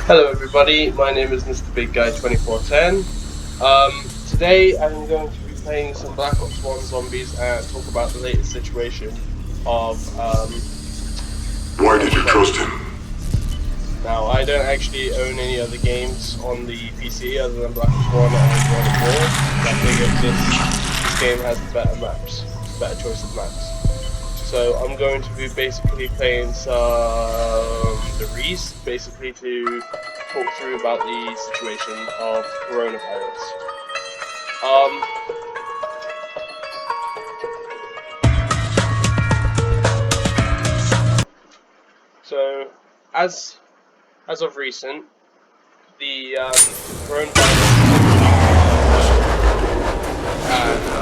Hello everybody, my name is Mr. Big Guy 2410. Today I'm going to be playing some Black Ops 1 Zombies and talk about the latest situation of Why did Zombie you trust Zombies. him? Now, I don't actually own any other games on the PC other than Black Ops 1 and 1 and 4, so I figured this game has the better maps, better choice of maps. So I'm going to be basically playing the riese, basically to talk through about the situation of the coronavirus. Um, so as of recent, the coronavirus is actually being and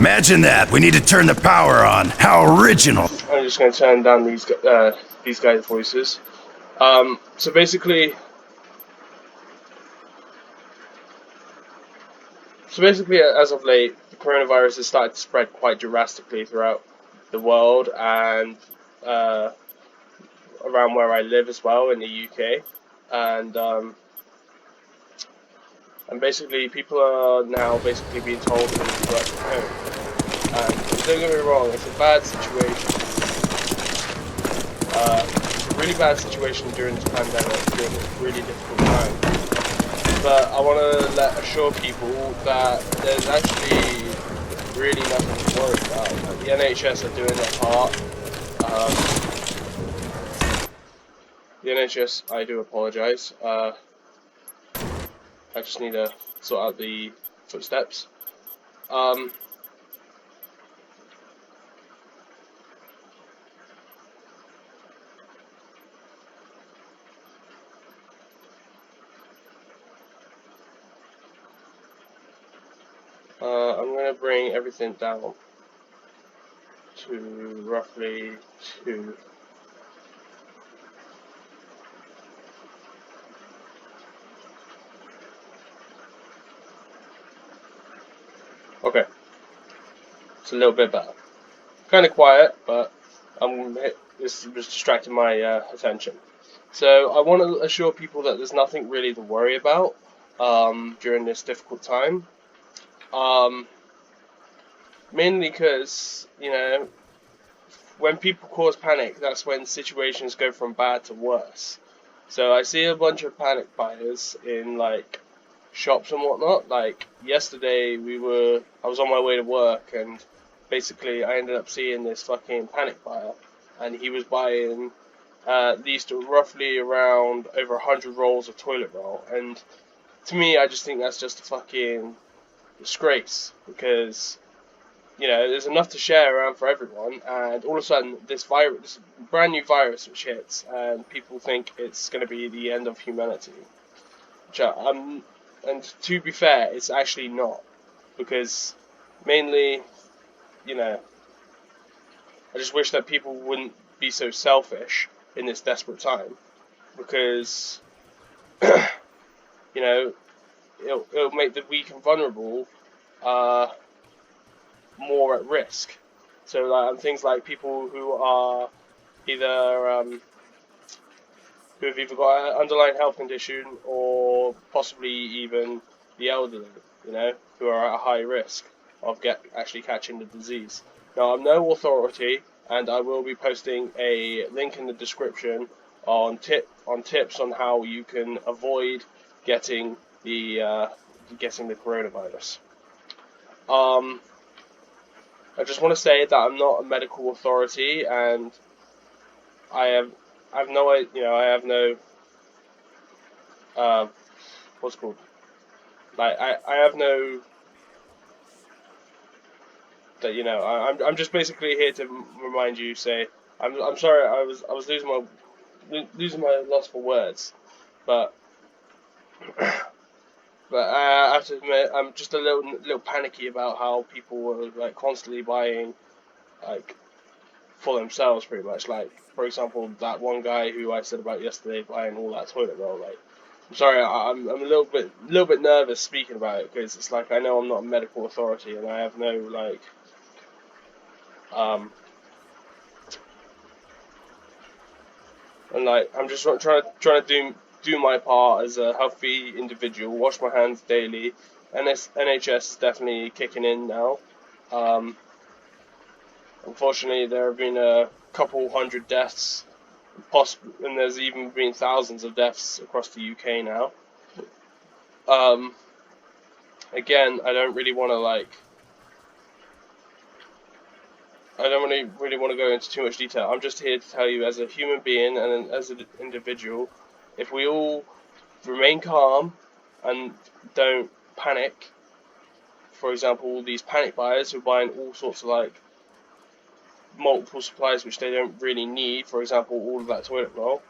Imagine that. We need to turn the power on. How original. I'm just going to turn down these guys' voices. So basically, as of late, the coronavirus has started to spread quite drastically throughout the world and uh, around where I live as well in the UK, and basically people are now basically being told to work from home. And don't get me wrong, it's a bad situation. It's a really bad situation during this pandemic, during this really difficult time. But I want to assure people that there's actually really nothing to worry about. Like, the NHS are doing their part. The NHS, I do apologise. I just need to sort out the footsteps. Um, I'm going to bring everything down to roughly 2. Okay, it's a little bit better. Kind of quiet, but this was distracting my attention. So I want to assure people that there's nothing really to worry about during this difficult time. Um, Mainly because, when people cause panic, that's when situations go from bad to worse. So I see a bunch of panic buyers in like shops and whatnot. Like yesterday, I was on my way to work, and basically I ended up seeing this fucking panic buyer, and he was buying these roughly around over 100 rolls of toilet roll. And to me, I just think that's just a fucking disgrace because there's enough to share around for everyone, and all of a sudden, this brand new virus which hits, and people think it's going to be the end of humanity. And to be fair, it's actually not, because mainly, you know, I just wish that people wouldn't be so selfish in this desperate time, because, you know, it'll make the weak and vulnerable uh, more at risk. So things like people either who have either got an underlying health condition or possibly even the elderly, who are at a high risk of actually catching the disease. Now, I'm no authority, and I will be posting a link in the description on tips on how you can avoid getting the coronavirus. Um, I just want to say that I'm not a medical authority, and I have I have no I have no uh, what's it called, like I have no that I'm just basically here to remind you. Say I'm sorry. I was losing my loss for words, but I have to admit I'm just a little panicky about how people were like constantly buying like for themselves, pretty much. Like, for example, that one guy who I said about yesterday buying all that toilet roll. Like, I'm sorry, I'm a little bit nervous speaking about it because it's like I know I'm not a medical authority and I have no um And like, I'm just trying to do my part as a healthy individual. Wash my hands daily. NHS is definitely kicking in now. Unfortunately, there have been a couple hundred deaths, and there's even been thousands of deaths across the UK now. Again, I don't really want to go into too much detail. I'm just here to tell you, as a human being and as an individual, if we all remain calm and don't panic. For example, all these panic buyers who are buying all sorts of like multiple supplies which they don't really need. For example, all of that toilet roll.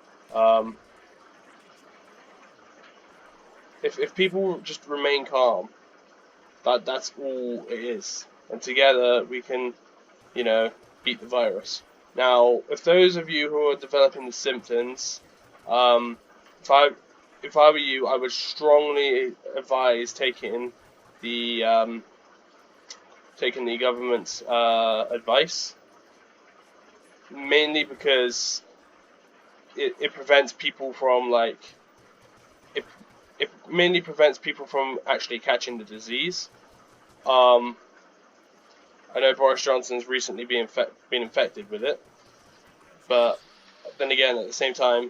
If people just remain calm, that's all it is, and together we can, beat the virus. Now, if those of you who are developing the symptoms, if I if I were you, I would strongly advise the taking the government's advice, mainly because it prevents people from it mainly prevents people from actually catching the disease. I know Boris Johnson's recently been infected with it, but then again, at the same time,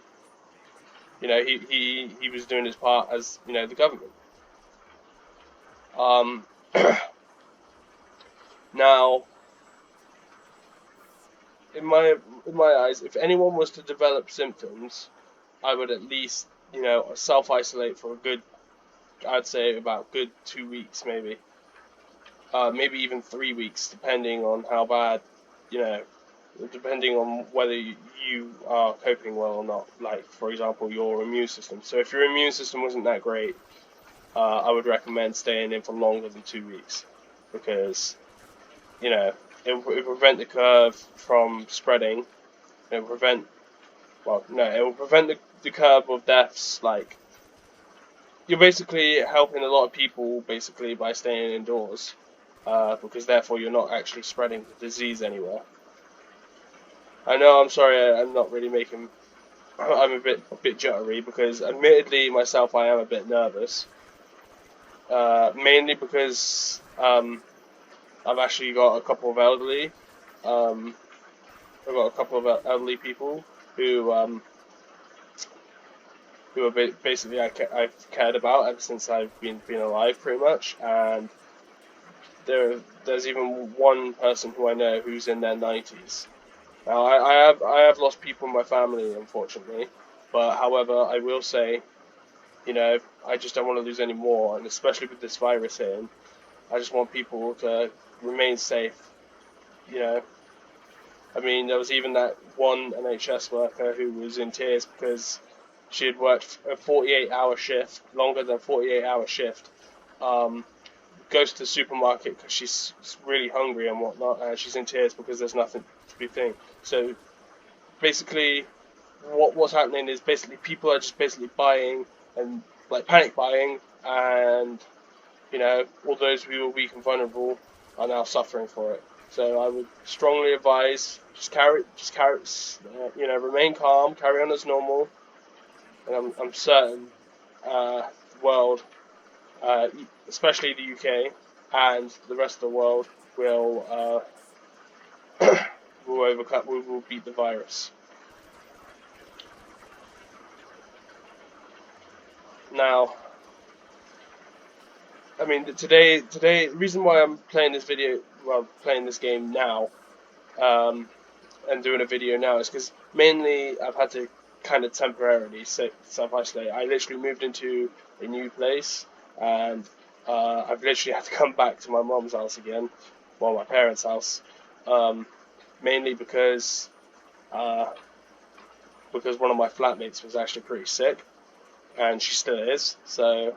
he was doing his part as the government. Now, in my eyes, if anyone was to develop symptoms, I would at least self isolate for a good, I'd say about good 2 weeks, maybe even 3 weeks, depending on how bad, depending on whether you are coping well or not. Like, for example, your immune system. So if your immune system wasn't that great, I would recommend staying in for longer than 2 weeks, because it will prevent the curve from spreading. It will prevent the curve of deaths. Like, you're basically helping a lot of people basically by staying indoors, because therefore you're not actually spreading the disease anywhere. I know, I'm sorry, I'm not really making. I'm a bit jittery because, admittedly, myself, I am a bit nervous. Mainly because I've actually got a couple of elderly. I've got a couple of elderly people who are basically I've cared about ever since I've been alive, pretty much. And there's even one person who I know who's in their 90s. Now, I have lost people in my family, unfortunately, but however, I will say, I just don't want to lose any more, and especially with this virus hitting, I just want people to remain safe. I mean, there was even that one NHS worker who was in tears because she had worked a 48-hour shift, longer than 48-hour shift. Goes to the supermarket because she's really hungry and whatnot, and she's in tears because there's nothing to be thing. So basically, what's happening is basically people are just basically buying and like panic buying, and all those who were weak and vulnerable are now suffering for it. So I would strongly advise remain calm, carry on as normal, and I'm certain the world, especially the UK and the rest of the world, will will beat the virus. Now, I mean, today, the reason why I'm playing this game now, and doing a video now, is because mainly I've had to kind of temporarily self-isolate. I literally moved into a new place, and I've literally had to come back to my mom's house again, well, my parents' house, mainly because one of my flatmates was actually pretty sick, and she still is, so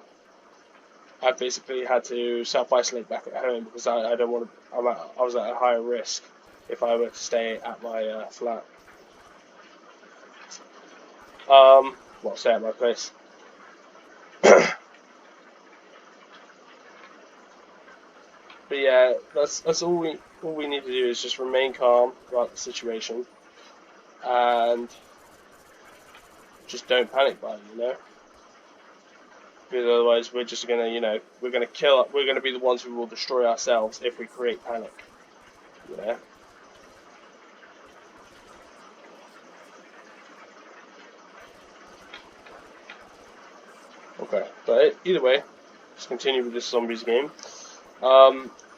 I basically had to self-isolate back at home because I don't want to. I was at a higher risk if I were to stay at my flat. Stay at my place. But yeah, that's all we need to do is just remain calm about the situation, and just don't panic buy, you know. Because otherwise, we're just gonna, you know, we're gonna be the ones who will destroy ourselves if we create panic, you know. Okay, but either way, let's continue with this zombies game.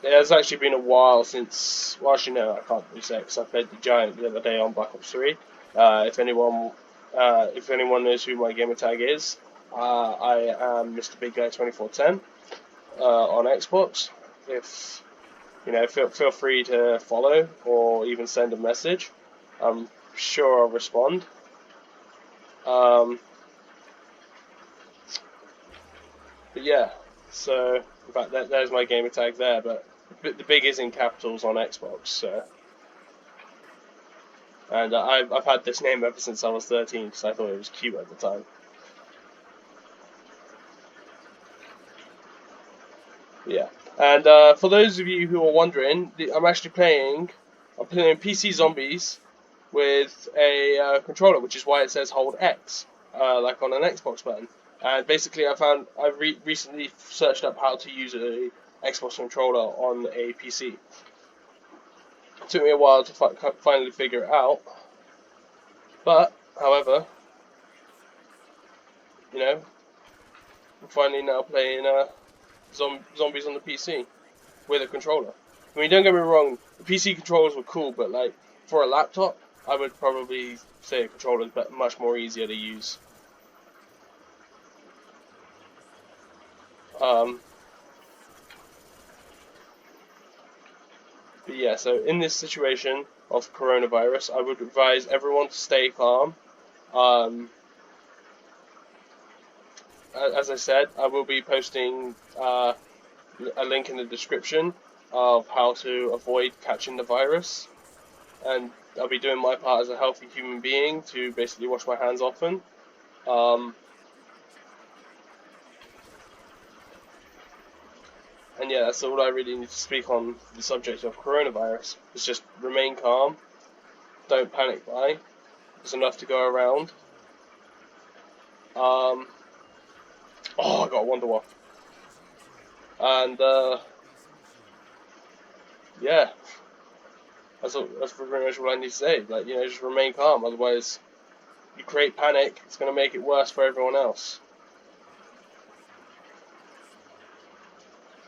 It has actually been a while since, well, actually no, I can't really say because I played the Giant the other day on Black Ops 3. If anyone knows who my gamer tag is, I am Mr. Big Guy 2410 on Xbox. If you know, feel free to follow or even send a message. I'm sure I'll respond. But yeah, so in fact there's my gamer tag there, but the big is in capitals on Xbox. So, and I've had this name ever since I was 13 because I thought it was cute at the time. Yeah, and for those of you who are wondering, I'm playing PC Zombies with a controller, which is why it says hold X, like on an Xbox button. And basically, I recently searched up how to use a Xbox controller on a PC. It took me a while to finally figure it out, but however, you know, I'm finally now playing zombies on the PC with a controller. I mean, don't get me wrong, the PC controllers were cool, but like for a laptop, I would probably say a controller is much more easier to use. But yeah, so in this situation of coronavirus, I would advise everyone to stay calm. As I said, I will be posting a link in the description of how to avoid catching the virus, and I'll be doing my part as a healthy human being to basically wash my hands often. And yeah, that's all I really need to speak on the subject of coronavirus. Is just remain calm, don't panic buy. There's enough to go around. Oh, I got a Wonder Waff. And yeah, that's pretty much what I need to say. Like, you know, just remain calm. Otherwise, you create panic. It's going to make it worse for everyone else.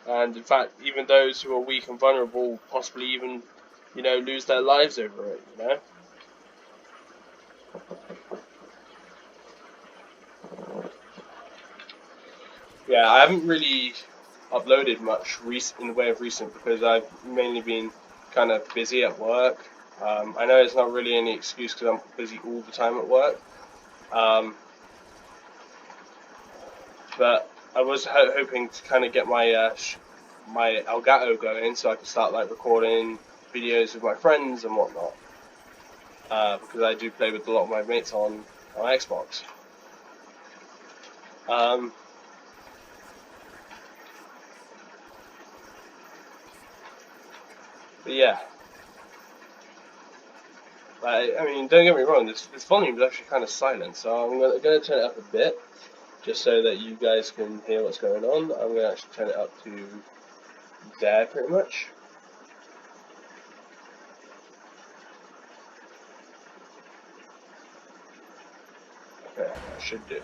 And in fact, even those who are weak and vulnerable possibly even, you know, lose their lives over it. You know. Yeah, I haven't really uploaded much in the way of recent because I've mainly been kind of busy at work. I know it's not really any excuse because I'm busy all the time at work. But I was hoping to kind of get my my Elgato going so I could start like recording videos with my friends and whatnot. Because I do play with a lot of my mates on Xbox. But yeah, I mean, don't get me wrong. This volume is actually kind of silent, so I'm going to turn it up a bit, just so that you guys can hear what's going on. I'm going to actually turn it up to there, pretty much. Okay, I should do.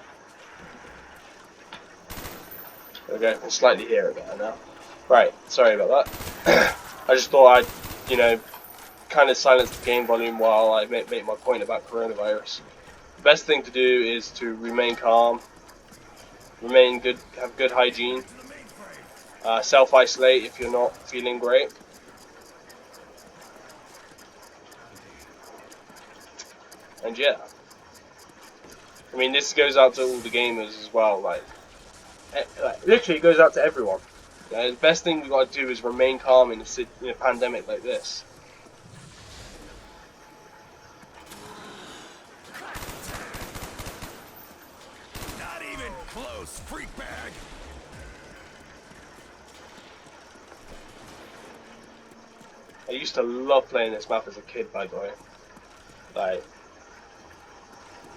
Okay, I can slightly hear it better now. Right, sorry about that. I just thought I'd, you know, kind of silence the game volume while I make my point about coronavirus. The best thing to do is to remain calm, remain good, have good hygiene, self-isolate if you're not feeling great. And yeah, I mean, this goes out to all the gamers as well. Like literally, it goes out to everyone. You know, the best thing we got to do is remain calm in a pandemic like this. Not even close, freak bag. I used to love playing this map as a kid, by the way. Like,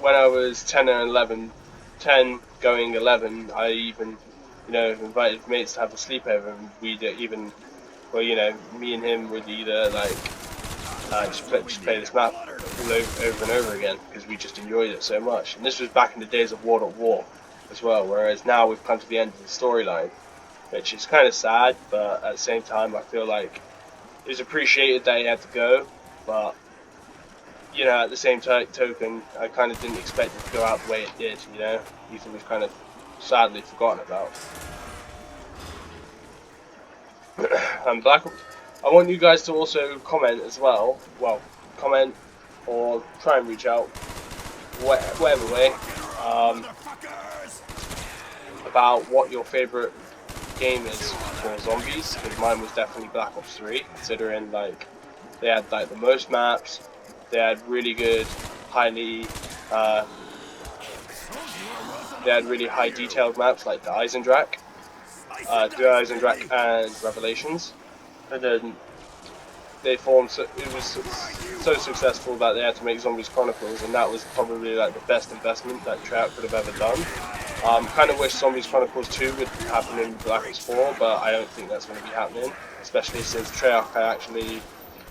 when I was 10 and 11, 10 going 11, I even, invited mates to have a sleepover, and we'd even, well, me and him would either like just play this map all over and over again because we just enjoyed it so much. And this was back in the days of War as well, whereas now we've come to the end of the storyline, which is kind of sad, but at the same time I feel like it was appreciated that he had to go, but at the same token, I kind of didn't expect it to go out the way it did. Ethan was kind of sadly forgotten about. And I want you guys to also comment as well. Well, comment or try and reach out, whatever way, about what your favourite game is for zombies. Because mine was definitely Black Ops 3, considering like they had like the most maps, they had really good, they had really high detailed maps like the Eisendrache and Revelations, and then they formed. It was so successful that they had to make Zombies Chronicles, and that was probably like the best investment that Treyarch could have ever done. Kind of wish Zombies Chronicles 2 would happen in Black Ops 4, but I don't think that's going to be happening, especially since Treyarch are actually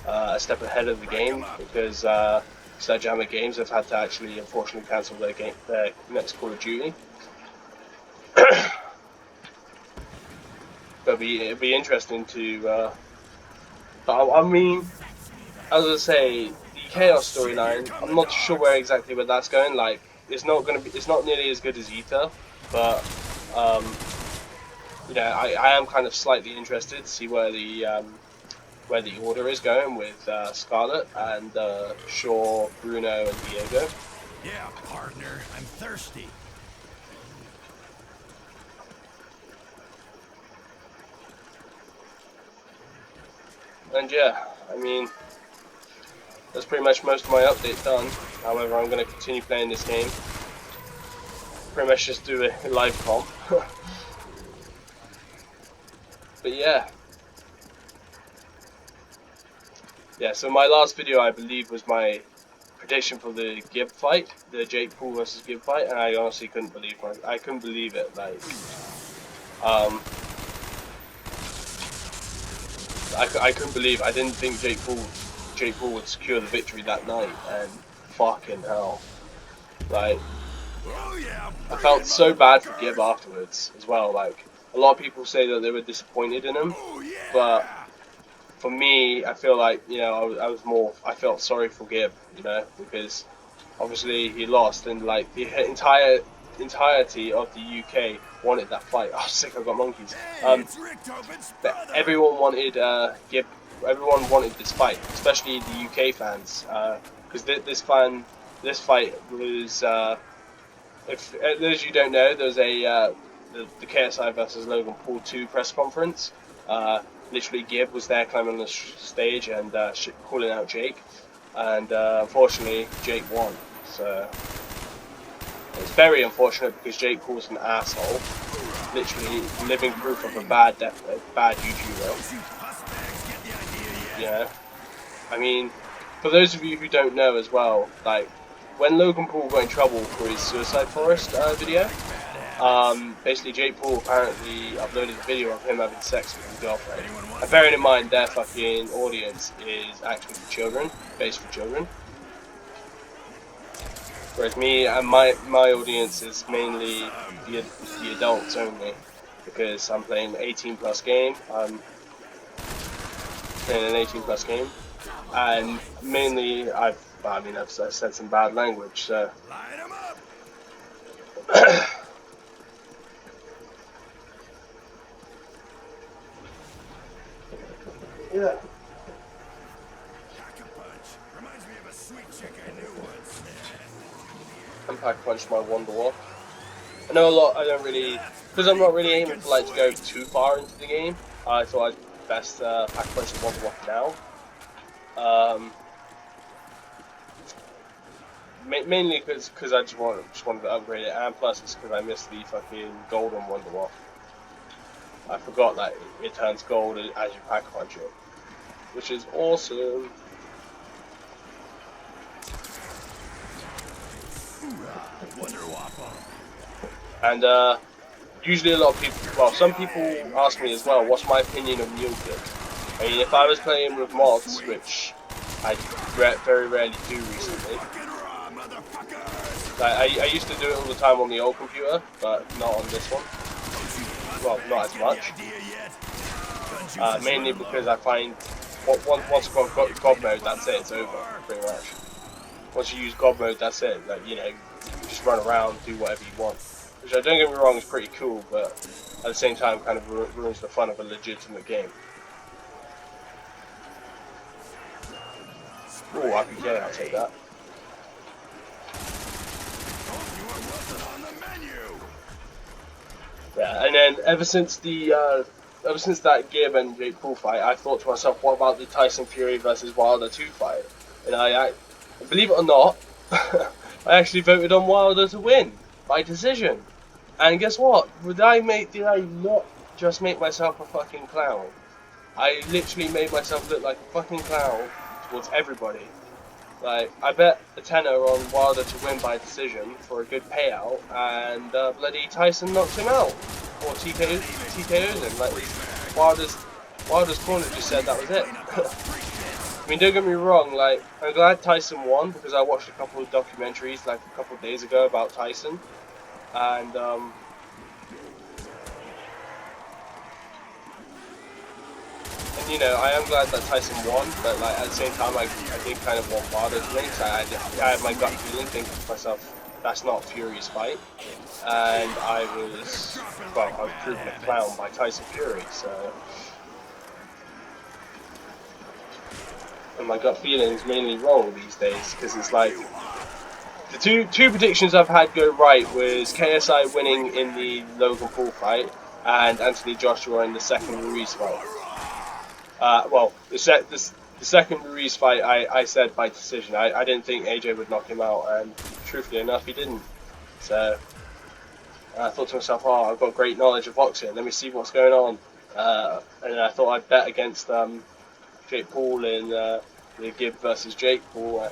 a step ahead of the game, because Sledgehammer Games have had to actually unfortunately cancel their next Call of Duty. It'll be interesting to. I mean, as I say, the Chaos storyline, I'm not sure where that's going. Like, it's not nearly as good as Ether, but I am kind of slightly interested to see where the order is going with Scarlet and Shaw, Bruno, and Diego. Yeah, partner, I'm thirsty. And yeah, I mean, that's pretty much most of my update done. However, I'm going to continue playing this game. Pretty much just do a live comp. But yeah. Yeah, so my last video, I believe, was my prediction for the Gib fight, the Jake Paul versus Gib fight, and I honestly couldn't believe it. Like, I couldn't believe. I didn't think Jake Paul would secure the victory that night, and fucking hell, like, I felt so bad for Gib afterwards as well. Like, a lot of people say that they were disappointed in him, but for me, I feel like, I felt sorry for Gib, because obviously he lost, and like the entirety of the UK wanted that fight. Oh, sick! I got monkeys. But everyone wanted Everyone wanted this fight, especially the UK fans, because this fight was. If those of you don't know, there was the KSI versus Logan Paul 2 press conference. Literally, Gib was there climbing on the stage and calling out Jake, and unfortunately, Jake won. So it's very unfortunate because Jake Paul's an asshole, literally living proof of a bad YouTuber. Yeah, I mean, for those of you who don't know as well, like when Logan Paul got in trouble for his Suicide Forest video, basically Jake Paul apparently uploaded a video of him having sex with his girlfriend. And bearing in mind their fucking audience is actually for children, based for children. Whereas me and my audience is mainly the adults only, because I'm playing an 18+ game. I'm playing an 18+ game, and mainly I've said some bad language, so. Yeah. And Pack Punch my Wonderwall. I know a lot. I don't really, because I'm not really aiming for like to go too far into the game. I thought I'd best Pack Punch the Wonderwall now. Mainly because I just wanted to upgrade it, and plus it's because I missed the fucking golden Wonderwall. I forgot that it turns gold as you Pack Punch it, which is awesome. And usually a lot of people, well, some people ask me as well, what's my opinion of mule clips? I mean, if I was playing with mods, which I very rarely do recently, like, I used to do it all the time on the old computer, but not on this one. Well, not as much. Mainly because I find once I've got God mode, that's it. It's over, pretty much. Once you use God mode, that's it. Like, you know, you just run around, do whatever you want. Which, don't get me wrong, is pretty cool, but at the same time, kind of ruins the fun of a legitimate game. Ooh, IPK, I'll take that. Yeah, and then ever since that Gib and Jake Paul fight, I thought to myself, what about the Tyson Fury versus Wilder 2 fight? And I believe it or not, I actually voted on Wilder to win by decision. And guess what? Did I not just make myself a fucking clown? I literally made myself look like a fucking clown towards everybody. Like, I bet a tenner on Wilder to win by decision for a good payout, and bloody Tyson knocks him out. Or TKO's him. Like, Wilder's corner just said that was it. I mean, don't get me wrong, like, I'm glad Tyson won, because I watched a couple of documentaries, like, a couple of days ago about Tyson, and, you know, I am glad that Tyson won, but like at the same time, I did kind of want Wilder to win, because I had my gut feeling, thinking to myself, that's not Fury's fight, and I was proven a clown by Tyson Fury, so. And my gut feeling is mainly wrong these days, because it's like, the two predictions I've had go right was KSI winning in the Logan Paul fight, and Anthony Joshua in the second Ruiz fight. Well, the second Ruiz fight, I said by decision. I didn't think AJ would knock him out, and truthfully enough, he didn't. So I thought to myself, oh, I've got great knowledge of boxing. Let me see what's going on. And I thought I'd bet against Jake Paul in the Gib versus Jake Paul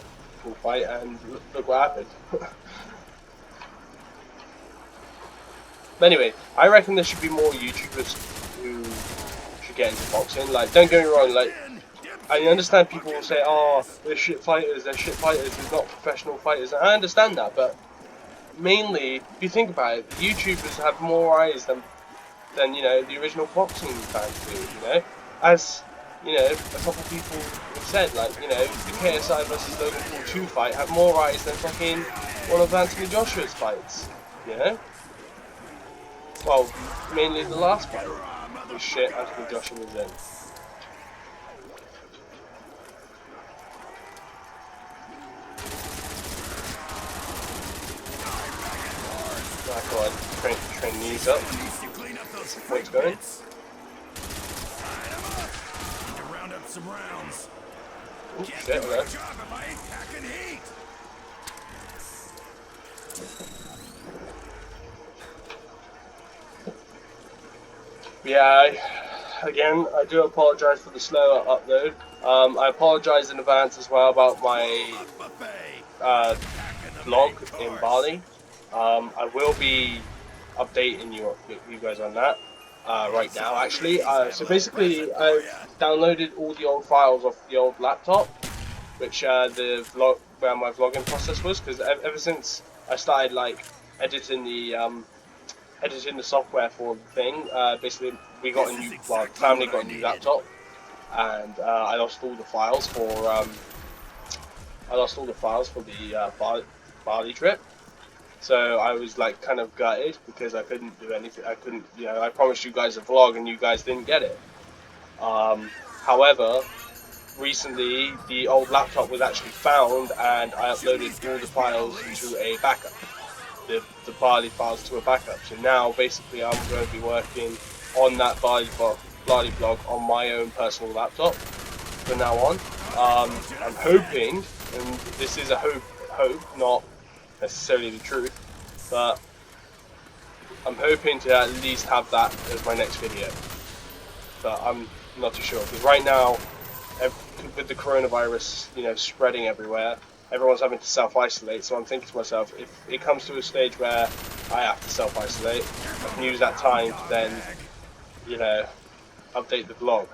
fight, and look what happened. But anyway, I reckon there should be more YouTubers who get into boxing. Like, don't get me wrong, like, I understand people will say, oh, they're shit fighters, they're not professional fighters, and I understand that, but mainly, if you think about it, YouTubers have more eyes than you know, the original boxing fans do, you know? As, you know, a couple of people have said, like, you know, the KSI versus Logan Paul 2 fight had more eyes than fucking one of Anthony Joshua's fights, you know? Well, mainly the last fight. The shit Anthony Joshua was in. I thought I'd train these up. Get some points going. Round up some rounds. Oh shit, man. Yeah, again, I do apologise for the slower upload. I apologise in advance as well about my vlog in Bali. I will be updating you guys on that right now, actually. So basically, I've downloaded all the old files off the old laptop, which where my vlogging process was, because ever since I started like editing the software for the thing, basically we got a new, well, the family got a new laptop, and I lost all the files for the Bali trip. So I was like kind of gutted because I couldn't do anything. I couldn't, you know, I promised you guys a vlog and you guys didn't get it. However, recently the old laptop was actually found, and I uploaded all the files to a backup. The Bali files to a backup. So now basically I'm going to be working on that Bali vlog on my own personal laptop from now on. I'm hoping, and this is a hope, not necessarily the truth, but I'm hoping to at least have that as my next video. But I'm not too sure, because right now, with the coronavirus, you know, spreading everywhere, everyone's having to self-isolate. So I'm thinking to myself, if it comes to a stage where I have to self-isolate, I can use that time to then, you know, update the vlog.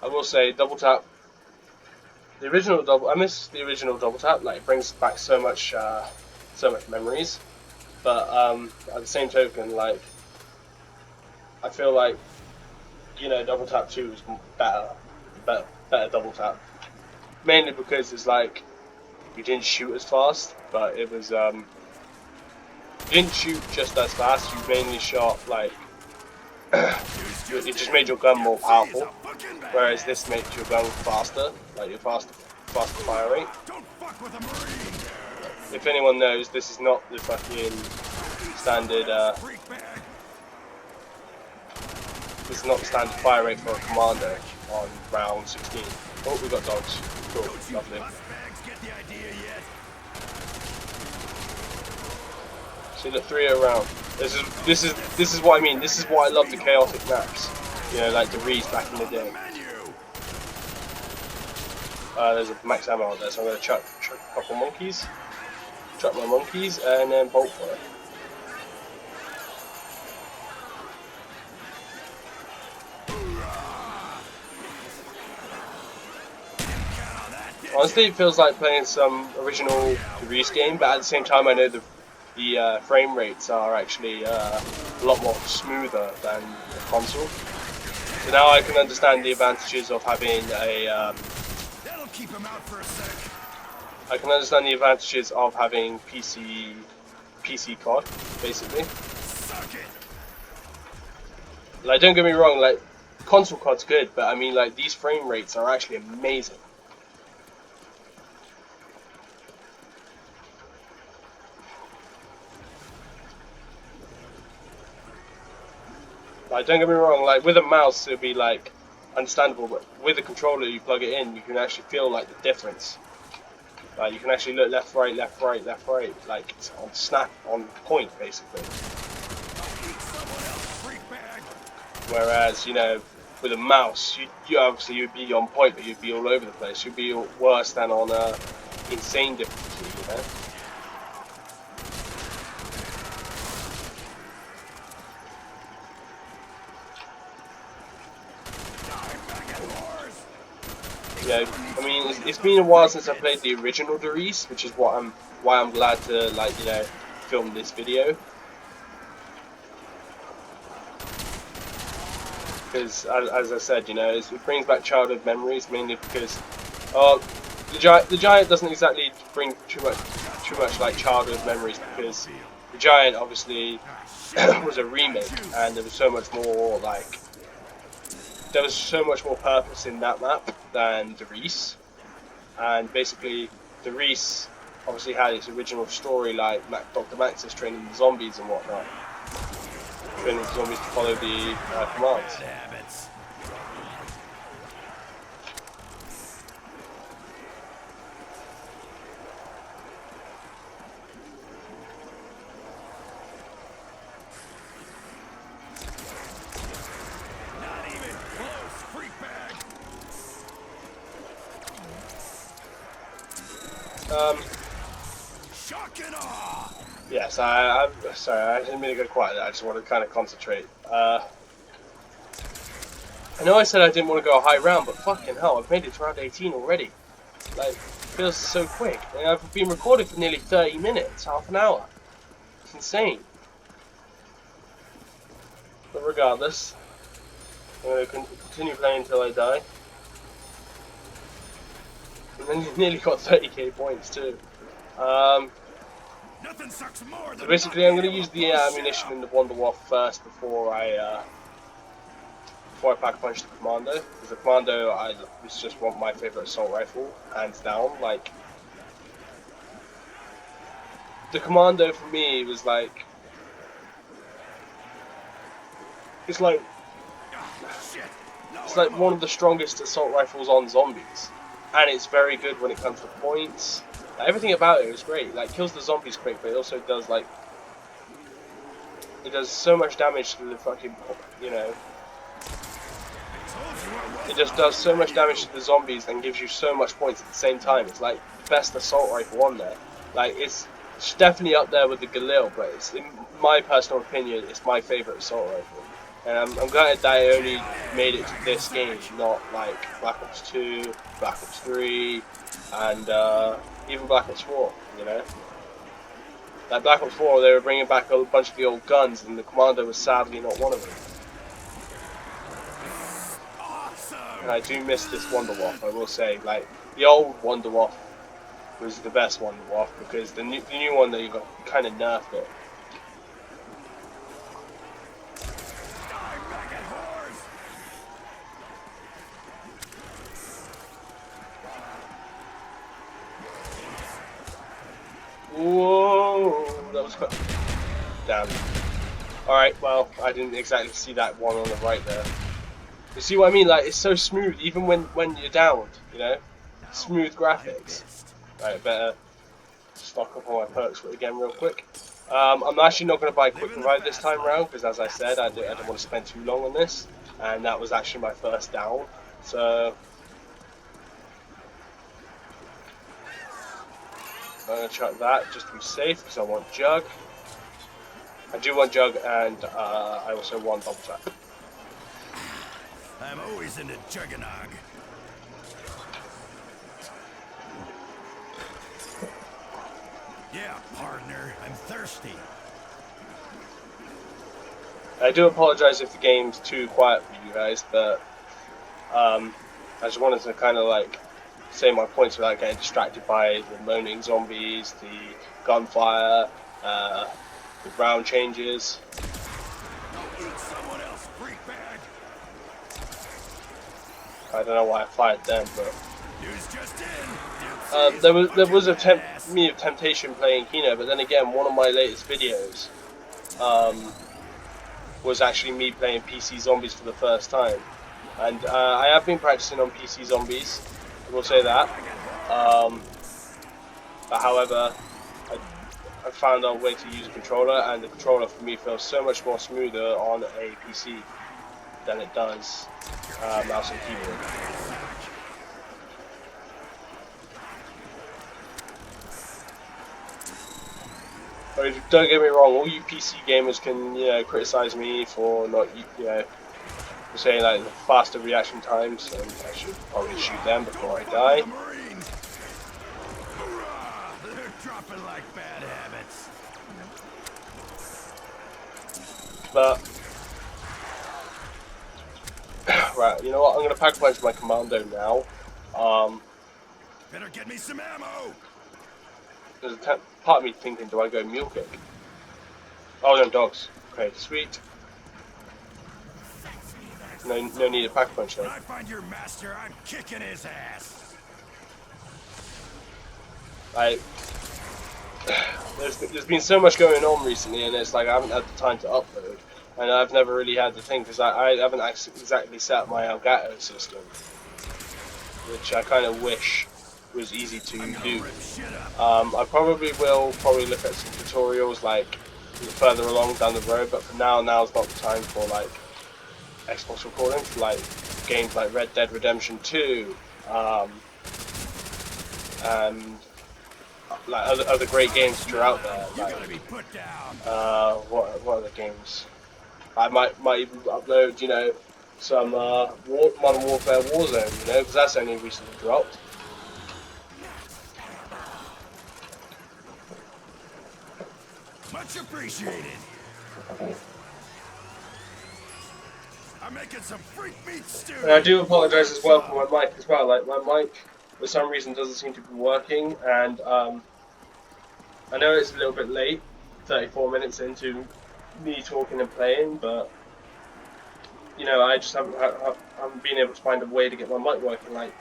I will say, double tap. The original double. I miss the original double tap. Like, it brings back so much memories. But at the same token, like, I feel like, you know, double tap 2 is better double tap. Mainly because it's like you didn't shoot as fast, but it was you didn't shoot just as fast. You mainly shot like it just made your gun more powerful. Whereas this makes your gun faster, like your faster fire rate. If anyone knows, this is not the fucking standard. This is not the standard fire rate for a commando on round 16. Oh, we got dogs. Cool, lovely. See the 3-0 round. This is what I mean. This is why I love the chaotic maps. You know, like the Riese back in the day. There's a max ammo out there, so I'm gonna chuck a couple monkeys. Chuck my monkeys and then bolt for it. Honestly, it feels like playing some original Riese game, but at the same time, I know the frame rates are actually a lot more smoother than the console. So now I can understand the advantages of having a. I can understand the advantages of having PC COD, basically. Like, don't get me wrong, like console COD's good, but I mean, like, these frame rates are actually amazing. Like, don't get me wrong, like with a mouse it'd be like understandable, but with a controller you plug it in, you can actually feel like the difference. Like, you can actually look left, right, left, right, left, right, like it's on snap, on point, basically. Whereas, you know, with a mouse, you obviously you'd be on point, but you'd be all over the place. You'd be worse than on a insane difficulty, you know. You know, I mean, it's been a while since I played the original riese, which is why I'm glad to, like, you know, film this video. Because, as I said, you know, it brings back childhood memories, mainly because the Giant doesn't exactly bring too much like childhood memories, because the Giant obviously was a remake, and there was so much more purpose in that map than the Riese. And basically, the Riese obviously had its original story, like Dr. Max is training the zombies and whatnot. Training the zombies to follow the commands. Yes, I'm sorry, I didn't mean to go quiet there. I just want to kind of concentrate. I know I said I didn't want to go a high round, but fucking hell, I've made it to round 18 already. Like, it feels so quick. And I've been recording for nearly 30 minutes, half an hour. It's insane. But regardless, I'm going to continue playing until I die. And then you've nearly got 30k points too. So basically, I'm going to use the ammunition in the Wonder Waff first before I pack a punch the Commando. Because the Commando, was just my favourite assault rifle, hands down. Like, the Commando for me was like, it's like one of the strongest assault rifles on zombies, and it's very good when it comes to points. Like, everything about it is great. Like, kills the zombies quick, but it also does like it does so much damage to the fucking, you know, it just does so much damage to the zombies and gives you so much points at the same time. It's like the best assault rifle on there. Like it's definitely up there with the Galil, but it's, in my personal opinion, it's my favourite assault rifle. And I'm glad that I only made it to this game, not like Black Ops 2, Black Ops 3, and even Black Ops 4, you know? Like Black Ops 4, they were bringing back a bunch of the old guns, and the Commander was sadly not one of them. And I do miss this Wonderwaffe, I will say. Like, the old Wonderwaffe was the best Wonderwaffe, because the new one that you got kind of nerfed it. Whoa, that was damn. Alright, well, I didn't exactly see that one on the right there. You see what I mean? Like, it's so smooth, even when you're downed, you know? Smooth graphics. Right, better stock up on my perks again real quick. I'm actually not going to buy Quick Revive this time around, because as I said, I don't want to spend too long on this. And that was actually my first down. So I'm going to try that just to be safe, because I want Jug. I do want Jug, and I also want Double Tap. I'm always into Juggernog. Yeah, partner, I'm thirsty. I do apologize if the game's too quiet for you guys, but I just wanted to kind of like say my points without getting distracted by the moaning zombies, the gunfire, the round changes. Eat someone else, freak bag. I don't know why I fired them, but News just in. there was a temptation playing Kino, but then again, one of my latest videos was actually me playing PC Zombies for the first time, and I have been practicing on PC Zombies, I will say that, but however, I found a way to use a controller, and the controller for me feels so much more smoother on a PC than it does mouse and keyboard. But don't get me wrong, all you PC gamers can, you know, criticize me for not, you know, for saying like the faster reaction times, and I should probably shoot them before I die. They're dropping like bad habits. But right, you know what? I'm gonna pack punch my commando now. Better get me some ammo. There's a part of me thinking, do I go mule kick? Oh, no, dogs. Okay, sweet. No need to pack punch When though. I find your master, I'm kicking his ass. Like, there's been so much going on recently, and it's like I haven't had the time to upload, and I've never really had the thing because I haven't exactly set up my Elgato system, which I kind of wish was easy to do. I probably will look at some tutorials like further along down the road, but for now's not the time for like Xbox recording for like games like Red Dead Redemption 2, and like other great games that are out there. Like what other games? I might even upload, you know, some Modern Warfare Warzone, you know, because that's only recently dropped. Much appreciated. I'm making some freak meat stew. And I do apologise as well for my mic as well. Like my mic, for some reason, doesn't seem to be working, and I know it's a little bit late, 34 minutes into me talking and playing, but you know, I just haven't been able to find a way to get my mic working. Like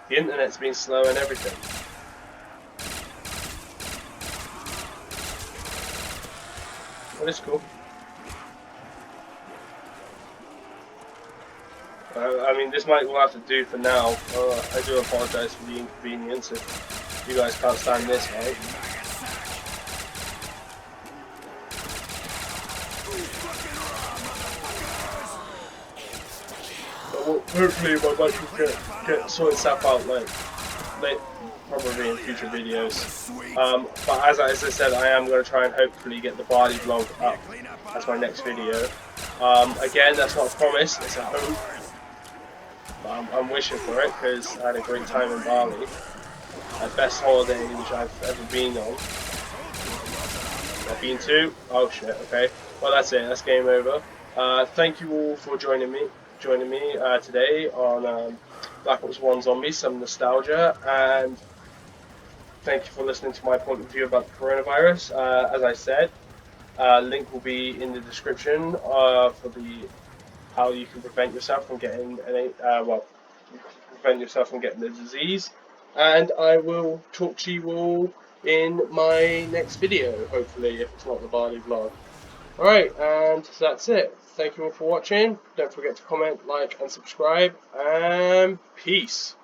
the internet's been slow and everything. But it's cool. I mean, this mic will have to do for now. I do apologise for the inconvenience if you guys can't stand this, right? well, hopefully my mic will get sorted stuff out like probably in future videos. But as I said, I am going to try and hopefully get the Bali vlog up as my next video. Again, that's not a promise, it's a hope. But I'm wishing for it because I had a great time in Bali. My best holiday which I've ever been on. I've been to. Oh shit. Okay. Well, that's it. That's game over. Thank you all for joining me today on Black Ops 1 Zombies, some nostalgia, and thank you for listening to my point of view about the coronavirus. As I said, link will be in the description for the how you can prevent yourself from getting the disease. And I will talk to you all in my next video, hopefully, if it's not the Bali vlog. Alright, and that's it. Thank you all for watching. Don't forget to comment, like, and subscribe. And peace.